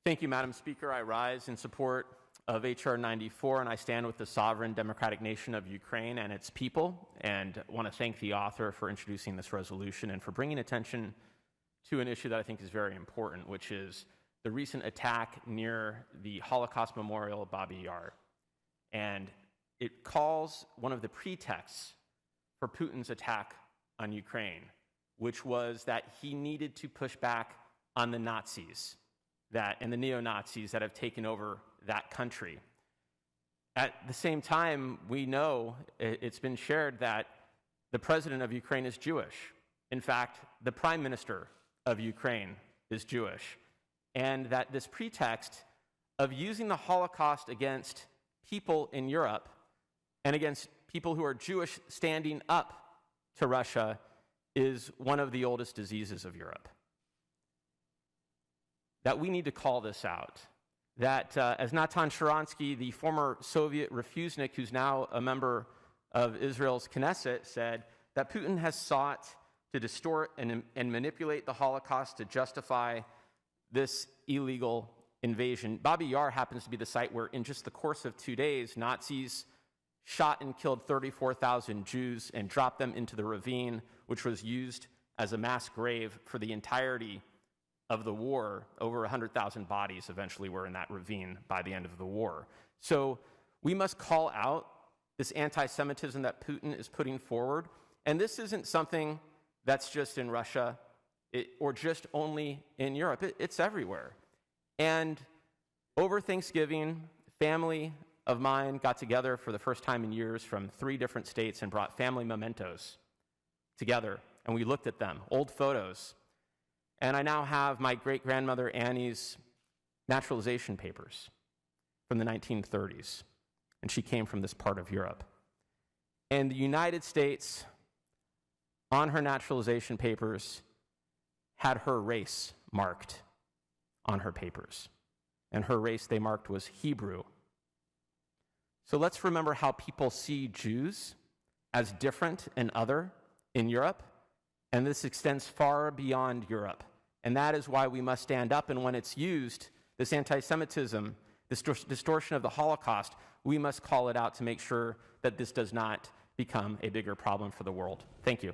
Thank you, Madam Speaker. I rise in support of H.R. 94, and I stand with the sovereign democratic nation of Ukraine and its people, and want to thank the author for introducing this resolution and for bringing attention to an issue that I think is very important, which is the recent attack near the Holocaust Memorial Babi Yar. And it calls one of the pretexts for Putin's attack on Ukraine, which was that he needed to push back on the Nazis and the neo-Nazis that have taken over that country. At the same time, we know it's been shared that the president of Ukraine is Jewish. In fact, the prime minister of Ukraine is Jewish. And that this pretext of using the Holocaust against people in Europe and against people who are Jewish standing up to Russia is one of the oldest diseases of Europe. That we need to call this out. That as Natan Sharansky, the former Soviet refusenik who's now a member of Israel's Knesset, said that Putin has sought to distort and manipulate the Holocaust to justify this illegal invasion. Babi Yar happens to be the site where in just the course of 2 days, Nazis shot and killed 34,000 Jews and dropped them into the ravine, which was used as a mass grave for the entirety of the war. Over 100,000 bodies eventually were in that ravine by the end of the war. So we must call out this anti-Semitism that Putin is putting forward. And this isn't something that's just in Russia or just only in Europe. It's everywhere. And over Thanksgiving, family of mine got together for the first time in years from 3 different states and brought family mementos together. And we looked at them, old photos. And I now have my great-grandmother Annie's naturalization papers from the 1930s. And she came from this part of Europe. And the United States, on her naturalization papers, had her race marked on her papers. And her race they marked was Hebrew. So let's remember how people see Jews as different and other in Europe. And this extends far beyond Europe. And that is why we must stand up. And when it's used, this anti-Semitism, this distortion of the Holocaust, we must call it out to make sure that this does not become a bigger problem for the world. Thank you.